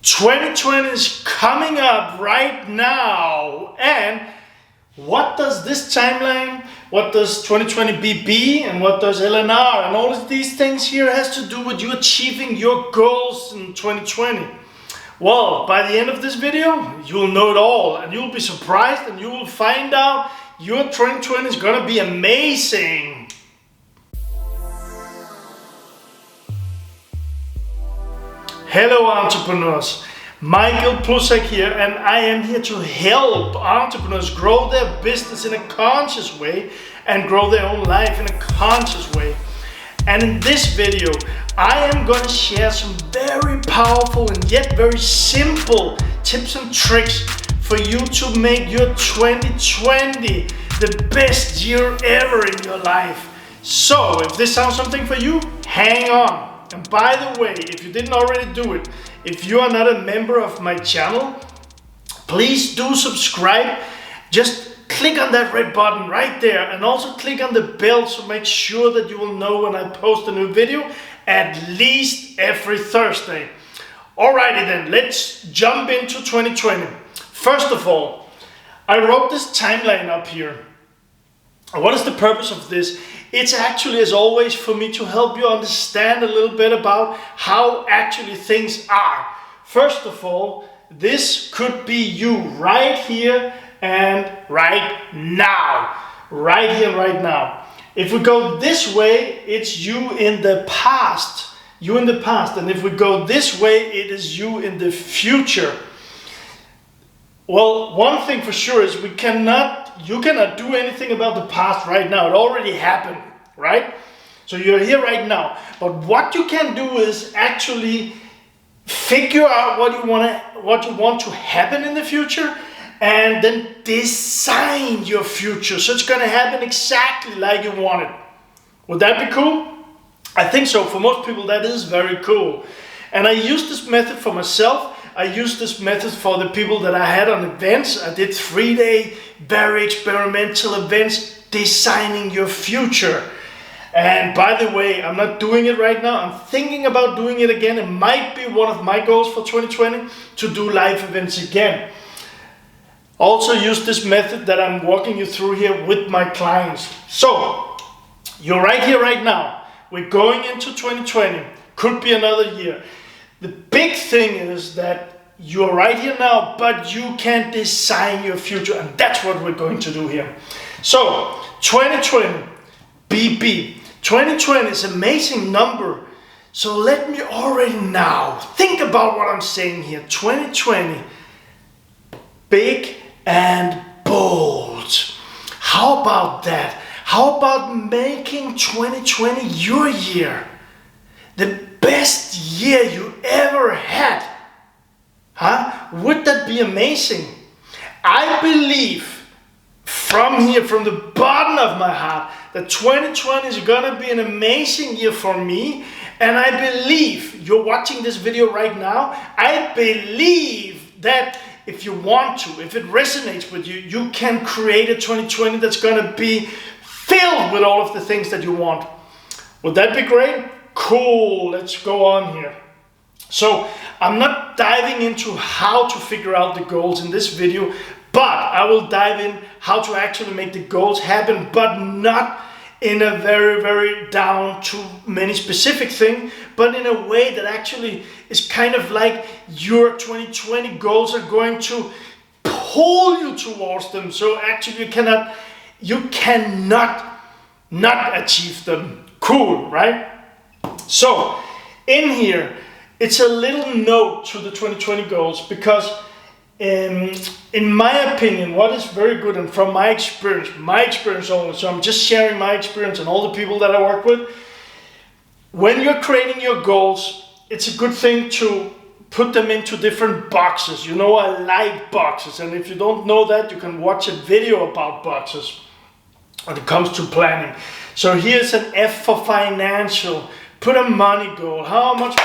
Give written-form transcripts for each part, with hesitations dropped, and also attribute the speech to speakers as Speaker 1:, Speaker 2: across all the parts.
Speaker 1: 2020 is coming up right now, and what does this timeline, what does 2020 BB, and what does LNR, and all of these things here has to do with you achieving your goals in 2020? Well, by the end of this video, you'll know it all, and you'll be surprised, and you will find out your 2020 is gonna be amazing. Hello entrepreneurs, Michael Plusak here, and I am here to help entrepreneurs grow their business in a conscious way and grow their own life in a conscious way. And in this video, I am going to share some very powerful and yet very simple tips and tricks for you to make your 2020 the best year ever in your life. So if this sounds something for you, hang on. And by the way, if you didn't already do it, if you are not a member of my channel, please do subscribe. Just click on that red button right there, and also click on the bell to make sure that you will know when I post a new video at least every Thursday. Alrighty then, let's jump into 2020. First of all, I wrote this timeline up here. What is the purpose of this? It's actually, as always, for me to help you understand a little bit about how actually things are. First of all, this could be you right here and right now. Right here, right now. If we go this way, it's you in the past. You in the past. And if we go this way, it is you in the future. Well, one thing for sure is you cannot do anything about the past right now. It already happened, right? So you're here right now. But what you can do is actually figure out what you want to happen in the future, and then design your future so it's going to happen exactly like you want it. Would that be cool? I think so. For most people, that is very cool. And I use this method for myself. I used this method for the people that I had on events. I did 3-day, very experimental events, designing your future. And by the way, I'm not doing it right now. I'm thinking about doing it again. It might be one of my goals for 2020 to do live events again. Also use this method that I'm walking you through here with my clients. So, you're right here right now. We're going into 2020. Could be another year. The big thing is that you're right here now, but you can design your future, and that's what we're going to do here. So, 2020, BB. 2020 is an amazing number. So let me already now think about what I'm saying here. 2020, big and bold. How about that? How about making 2020 your year? The best year you ever had. Huh? Would that be amazing? I believe from here, from the bottom of my heart, that 2020 is gonna be an amazing year for me. And I believe, you're watching this video right now, I believe that if you want to, if it resonates with you, you can create a 2020 that's gonna be filled with all of the things that you want. Would that be great? Cool, let's go on here. So I'm not diving into how to figure out the goals in this video, but I will dive in how to actually make the goals happen, but not in a very, very down to many specific thing, but in a way that actually is kind of like your 2020 goals are going to pull you towards them. So actually you cannot not achieve them. Cool, right? So in here, it's a little note to the 2020 goals, because in my opinion, what is very good, and from my experience only, so I'm just sharing my experience and all the people that I work with, when you're creating your goals, it's a good thing to put them into different boxes. You know, I like boxes, and if you don't know that, you can watch a video about boxes when it comes to planning. So here's an F for financial. Put a money goal. How much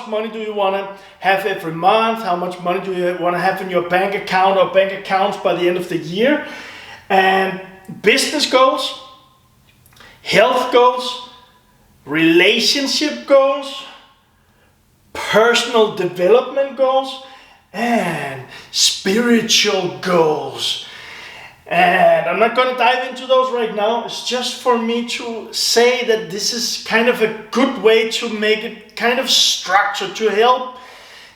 Speaker 1: money do you want to have every month? How much money do you want to have in your bank account or bank accounts by the end of the year? And business goals, health goals, relationship goals, personal development goals, and spiritual goals. And I'm not going to dive into those right now. It's just for me to say that this is kind of a good way to make it kind of structured to help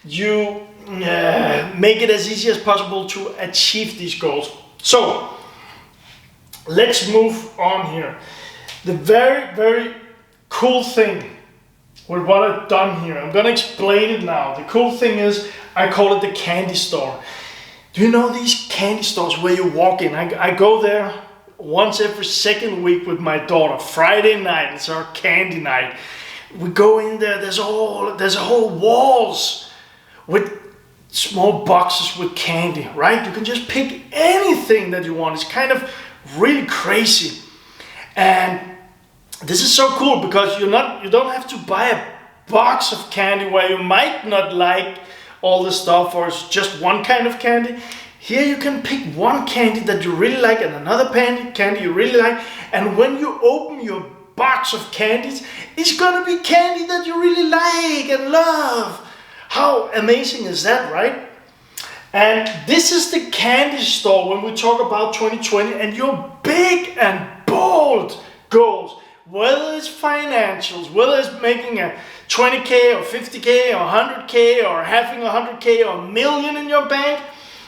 Speaker 1: you make it as easy as possible to achieve these goals. So let's move on here. The very, very cool thing with what I've done here, I'm going to explain it now. The cool thing is, I call it the candy store. Do you know these candy stores where you walk in? I go there once every second week with my daughter. Friday night, it's our candy night. We go in there, there's a whole walls with small boxes with candy, right? You can just pick anything that you want. It's kind of really crazy. And this is so cool because you don't have to buy a box of candy where you might not like all the stuff or it's just one kind of candy. Here you can pick one candy that you really like and another candy you really like, and when you open your box of candies, it's gonna be candy that you really like and love. How amazing is that, right? And this is the candy store when we talk about 2020 and your big and bold goals. Whether it's financials, whether it's making a 20K or 50K or 100K or having 100K or a million in your bank,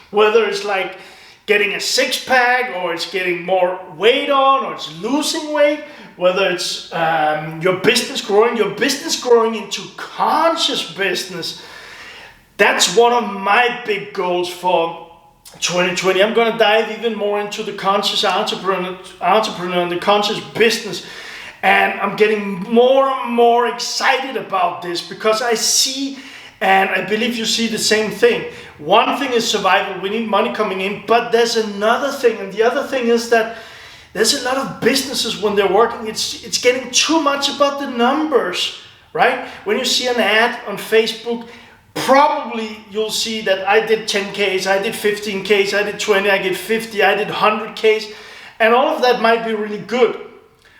Speaker 1: whether it's like getting a six-pack or it's getting more weight on or it's losing weight, whether it's your business growing into conscious business. That's one of my big goals for 2020. I'm going to dive even more into the conscious entrepreneur and the conscious business. And I'm getting more and more excited about this because I see, and I believe you see the same thing. One thing is survival, we need money coming in, but there's another thing, and the other thing is that there's a lot of businesses when they're working, it's getting too much about the numbers, right? When you see an ad on Facebook, probably you'll see that I did 10Ks, I did 15Ks, I did 20, I did 50, I did 100Ks, and all of that might be really good.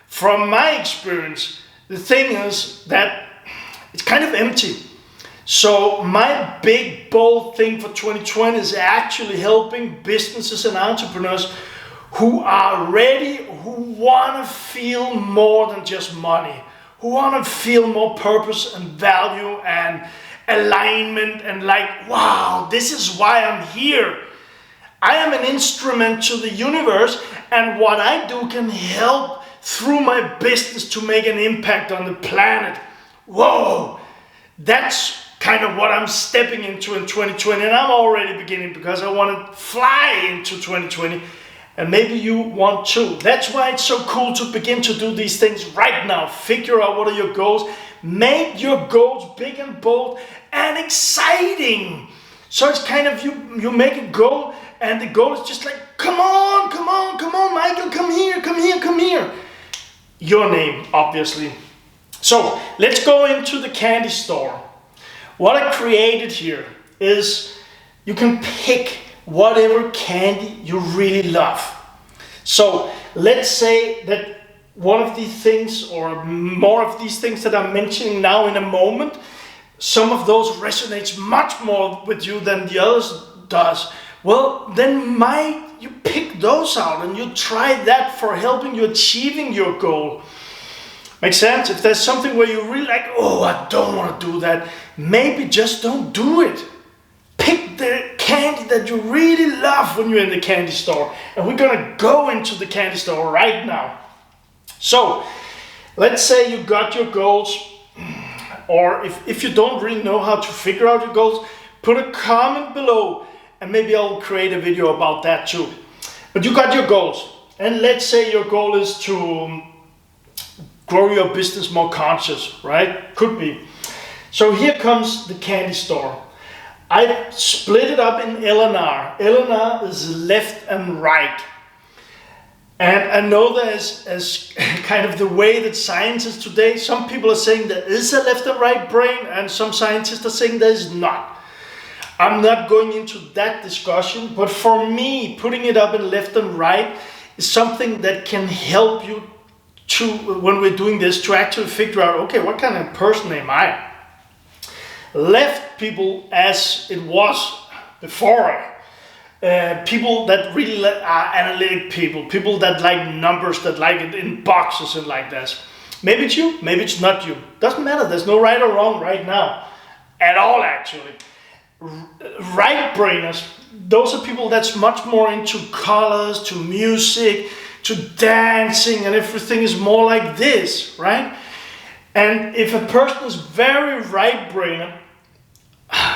Speaker 1: From my experience, the thing is that it's kind of empty. So my big bold thing for 2020 is actually helping businesses and entrepreneurs who are ready, who want to feel more than just money, who want to feel more purpose and value and alignment and like, wow, this is why I'm here. I am an instrument to the universe, and what I do can help through my business to make an impact on the planet. Whoa, that's kind of what I'm stepping into in 2020, and I'm already beginning because I want to fly into 2020, and maybe you want to. That's why it's so cool to begin to do these things right now. Figure out what are your goals, make your goals big and bold and exciting. So it's kind of you make a goal, and the goal is just like, come on, Michael, come here. Your name, obviously. So let's go into the candy store. What I created here is you can pick whatever candy you really love. So let's say that one of these things or more of these things that I'm mentioning now in a moment, some of those resonates much more with you than the others does. Well, then you pick those out and you try that for helping you achieving your goal. Make sense? If there's something where you really like, oh, I don't want to do that, maybe just don't do it. Pick the candy that you really love when you're in the candy store. And we're going to go into the candy store right now. So, let's say you got your goals, or if you don't really know how to figure out your goals, put a comment below. And maybe I'll create a video about that too. But you got your goals. And let's say your goal is to grow your business more conscious, right? Could be. So here comes the candy store. I split it up in L&R. L&R is left and right. And I know that as kind of the way that science is today, some people are saying there is a left and right brain, and some scientists are saying there is not. I'm not going into that discussion, but for me, putting it up in left and right is something that can help you to, when we're doing this, to actually figure out, okay, what kind of person am I? Left people, as it was before, people that really are analytic people that like numbers, that like it in boxes and like this. Maybe it's you, maybe it's not you. Doesn't matter, there's no right or wrong right now. At all, actually. Right brainers, those are people that's much more into colors, to music, to dancing, and everything is more like this, right? And if a person is very right brainer,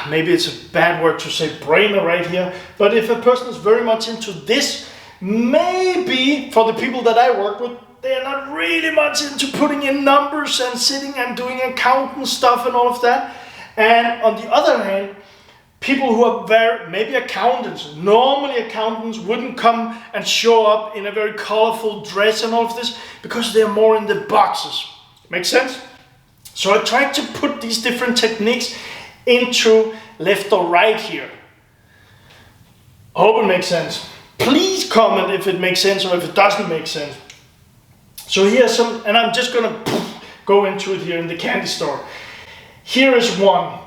Speaker 1: maybe it's a bad word to say brainer right here, but if a person is very much into this, maybe for the people that I work with, they're not really much into putting in numbers and sitting and doing accountant stuff and all of that. And on the other hand, people who are very, maybe accountants, normally accountants wouldn't come and show up in a very colorful dress and all of this because they're more in the boxes. Make sense? So I tried to put these different techniques into left or right here. I hope it makes sense. Please comment if it makes sense or if it doesn't make sense. So here's some, and I'm just gonna go into it here in the candy store. Here is one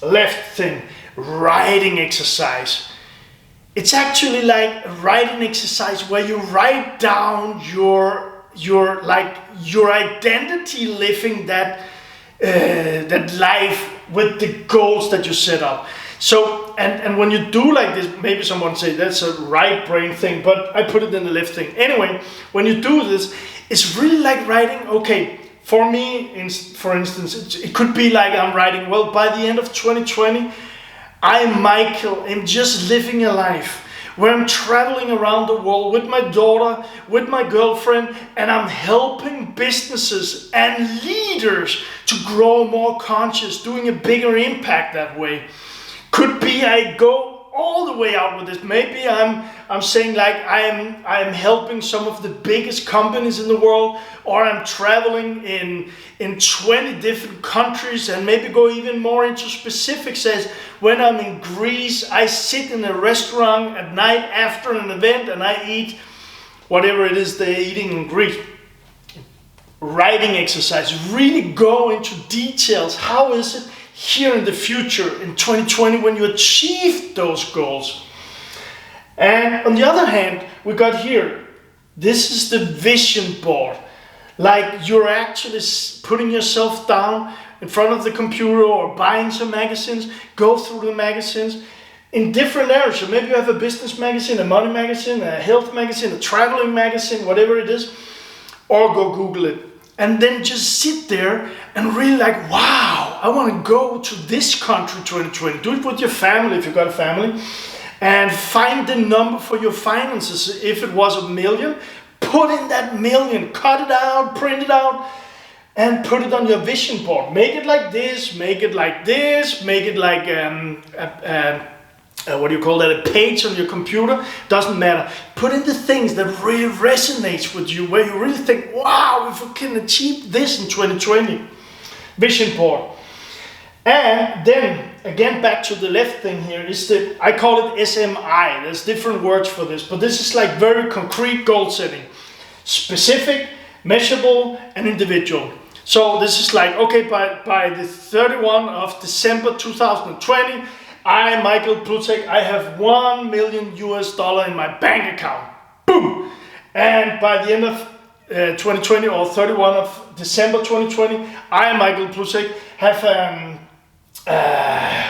Speaker 1: left thing, writing exercise. It's actually like a writing exercise where you write down your identity, living that life with the goals that you set up. So, and when you do like this, maybe someone say that's a right brain thing, but I put it in the left thing. Anyway, when you do this, it's really like writing, okay, for me, for instance, it could be like I'm writing, well, by the end of 2020, I'm Michael, I'm just living a life where I'm traveling around the world with my daughter, with my girlfriend, and I'm helping businesses and leaders to grow more conscious, doing a bigger impact that way. Could be I go all the way out with this. Maybe I'm saying like I'm helping some of the biggest companies in the world, or I'm traveling in 20 different countries, and maybe go even more into specifics as when I'm in Greece, I sit in a restaurant at night after an event and I eat whatever it is they're eating in Greece. Writing exercise, really go into details. How is it here in the future in 2020 when you achieve those goals? And on the other hand, we got here, this is the vision board. Like you're actually putting yourself down in front of the computer or buying some magazines, go through the magazines in different areas. So maybe you have a business magazine, a money magazine, a health magazine, a traveling magazine, whatever it is, or go Google it. And then just sit there and really like, wow, I want to go to this country 2020. Do it with your family if you've got a family. And find the number for your finances. If it was $1 million, put in that $1 million, cut it out, print it out, and put it on your vision board. Make it like this, make it like this, make it like what do you call that, a page on your computer, doesn't matter. Put in the things that really resonates with you, where you really think, wow, if we can achieve this in 2020. Vision board. And then, again, back to the left thing here, is I call it SMI. There's different words for this, but this is like very concrete goal setting. Specific, measurable, and individual. So this is like, okay, by the 31 of December 2020, I, Michael Plutek, I have $1 million in my bank account. Boom! And by the end of 2020 or 31 of December 2020, I, Michael Plutek, have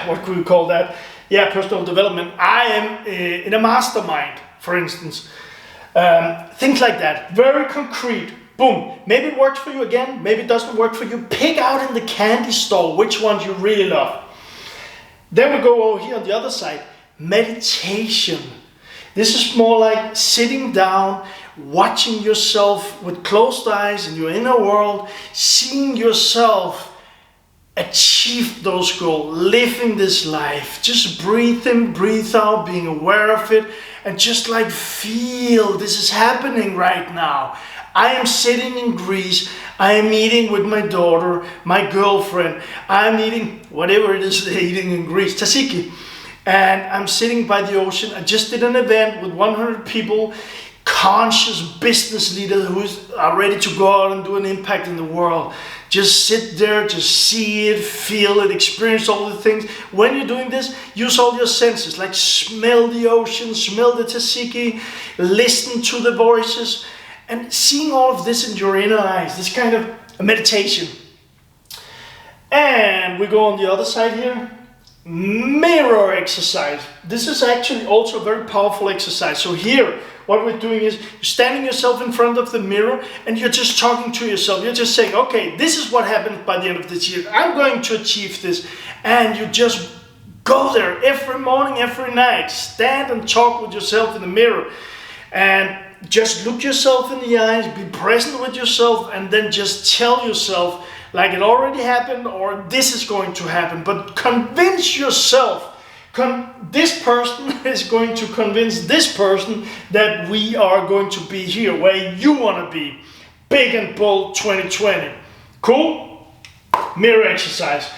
Speaker 1: what could we call that? Yeah, personal development. I am in a mastermind, for instance. Things like that. Very concrete. Boom. Maybe it works for you again. Maybe it doesn't work for you. Pick out in the candy store which ones you really love. Then we go over here on the other side. Meditation. This is more like sitting down, watching yourself with closed eyes in your inner world, seeing yourself achieve those goals, living this life. Just breathe in, breathe out, being aware of it, and just like feel this is happening right now. I am sitting in Greece, I am eating with my daughter, my girlfriend, I'm eating whatever it is they're eating in Greece, tzatziki. And I'm sitting by the ocean. I just did an event with 100 people, conscious business leaders who are ready to go out and do an impact in the world. Just sit there, just see it, feel it, experience all the things. When you're doing this, use all your senses, like smell the ocean, smell the tzatziki, listen to the voices, and seeing all of this in your inner eyes, this kind of meditation. And we go on the other side here. Mirror exercise. This is actually also a very powerful exercise. So here, what we're doing is you're standing yourself in front of the mirror and you're just talking to yourself. You're just saying, okay, this is what happened by the end of this year. I'm going to achieve this. And you just go there every morning, every night. Stand and talk with yourself in the mirror. And just look yourself in the eyes, be present with yourself, and then just tell yourself like it already happened or this is going to happen. But convince yourself. This person is going to convince this person that we are going to be here where you want to be. Big and bold 2020. Cool? Mirror exercise.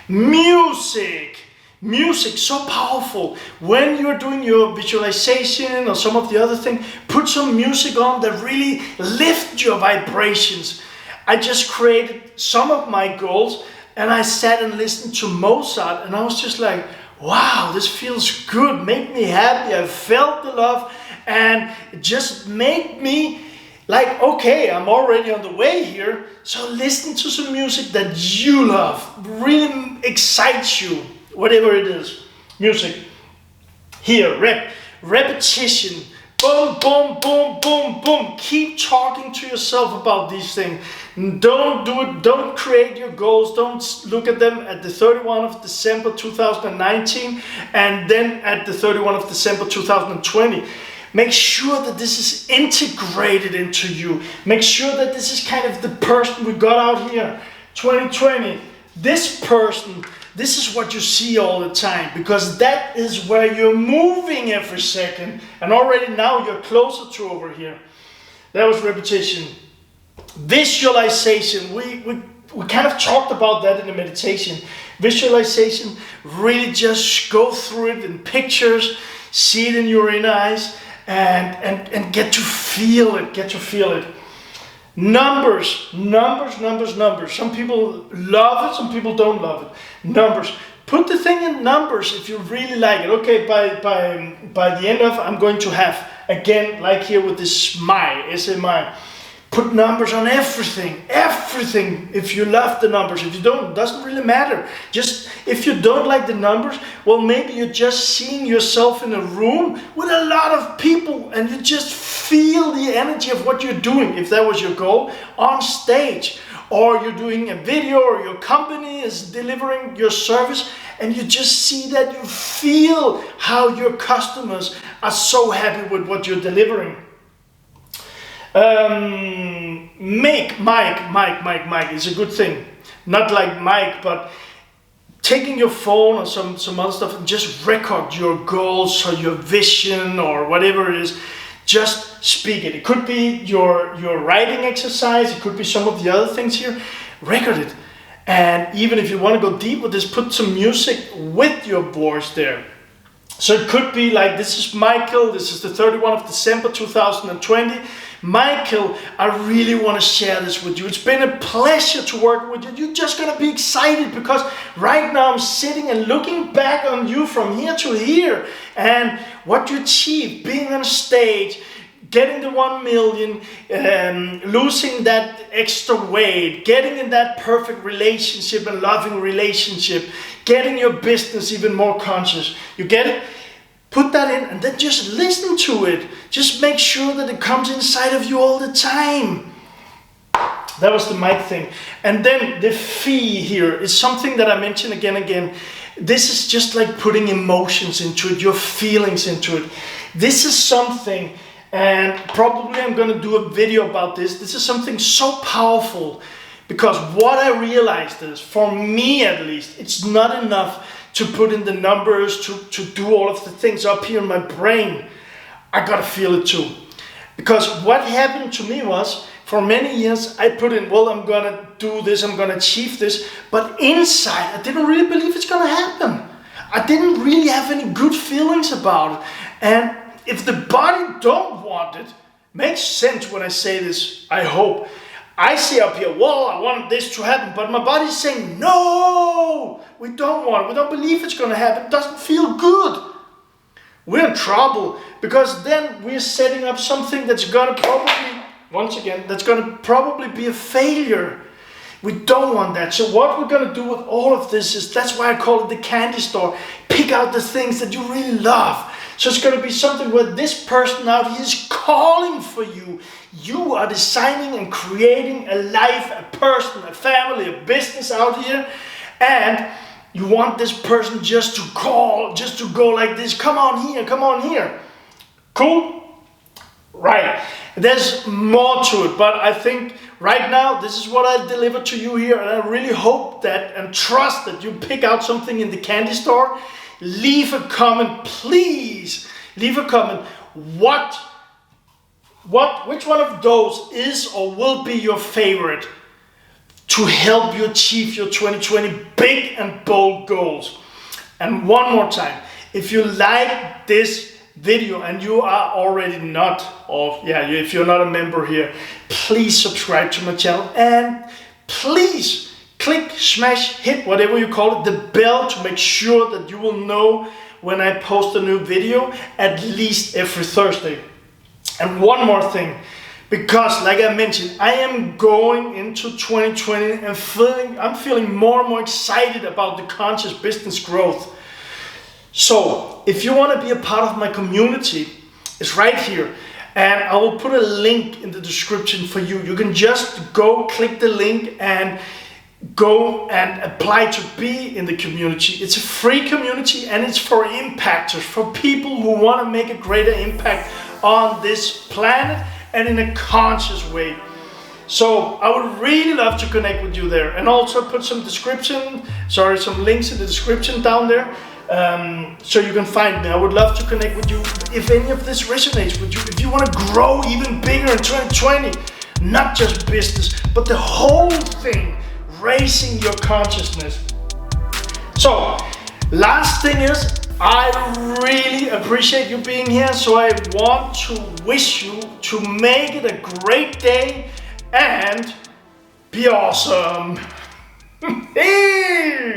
Speaker 1: Music. Music, so powerful. When you're doing your visualization or some of the other things, put some music on that really lift your vibrations. I just created some of my goals and I sat and listened to Mozart and I was just like, wow, this feels good, make me happy, I felt the love, and it just made me like, okay, I'm already on the way here, so listen to some music that you love, really excites you, whatever it is. Music. Here, repetition, boom, boom, boom, boom, boom. Keep talking to yourself about these things. Don't do it, don't create your goals, don't look at them at the 31 of December 2019 and then at the 31 of December 2020. Make sure that this is integrated into you. Make sure that this is kind of the person we got out here, 2020. This person, this is what you see all the time because that is where you're moving every second and already now you're closer to over here. That was repetition. Visualization, we kind of talked about that in the meditation. Visualization, really just go through it in pictures, see it in your inner eyes, and get to feel it, Numbers. Some people love it, some people don't love it. Numbers. Put the thing in numbers if you really like it. Okay, by the end of, I'm going to have, again, like here with this SMI, S-M-I. Put numbers on everything. If you love the numbers, if you don't, it doesn't really matter. Just if you don't like the numbers, well, maybe you're just seeing yourself in a room with a lot of people and you just feel the energy of what you're doing, if that was your goal, on stage. Or you're doing a video or your company is delivering your service and you just see that, you feel how your customers are so happy with what you're delivering. Mic is a good thing. Not like mic, but taking your phone or some other stuff and just record your goals or your vision or whatever it is. Just speak it. It could be your writing exercise. It could be some of the other things here. Record it. And even if you want to go deep with this, put some music with your voice there. So it could be like, this is Michael. This is the 31 of December 2020. Michael, I really want to share this with you. It's been a pleasure to work with you. You're just going to be excited because right now I'm sitting and looking back on you from here to here and what you achieved, being on stage, getting the 1 million, losing that extra weight, getting in that perfect relationship and loving relationship, getting your business even more conscious. You get it? Put that in and then just listen to it. Just make sure that it comes inside of you all the time. That was the mic thing. And then the fee here is something that I mention again and again. This is just like putting emotions into it, your feelings into it. This is something, and probably I'm going to do a video about this. This is something so powerful because what I realized is, for me at least, it's not enough to put in the numbers, to do all of the things up here in my brain. I gotta feel it too. Because what happened to me was, for many years, I put in, well, I'm gonna do this, I'm gonna achieve this, but inside, I didn't really believe it's gonna happen. I didn't really have any good feelings about it. And if the body don't want it, makes sense when I say this, I hope. I say up here, well, I want this to happen, but my body's saying, no, we don't want it. We don't believe it's going to happen. It doesn't feel good. We're in trouble, because then we're setting up something that's going to probably, once again, that's going to probably be a failure. We don't want that. So what we're going to do with all of this is, that's why I call it the candy store. Pick out the things that you really love. So it's going to be something where this person out here is calling for you. You are designing and creating a life, a person, a family, a business out here. And you want this person just to call, just to go like this. Come on here, come on here. Cool? Right. There's more to it, but I think right now this is what I deliver to you here, and I really hope that and trust that you pick out something in the candy store. Leave a comment, please. Leave a comment. Which one of those is or will be your favorite to help you achieve your 2020 big and bold goals? And one more time, if you like this video and you are already not, if you're not a member here, please subscribe to my channel, and please click, smash, hit, whatever you call it, the bell, to make sure that you will know when I post a new video, at least every Thursday. And one more thing, because like I mentioned, I am going into 2020 and I'm feeling more and more excited about the conscious business growth. So if you want to be a part of my community, it's right here, and I will put a link in the description for you. You can just go click the link and go and apply to be in the community. It's a free community, and it's for impactors, for people who want to make a greater impact on this planet and in a conscious way. So I would really love to connect with you there, and also put some links in the description down there, so you can find me. I would love to connect with you if any of this resonates with you. If you want to grow even bigger in 2020, not just business, but the whole thing, raising your consciousness. So last thing is, I really appreciate you being here, so I want to wish you to make it a great day and be awesome. Hey!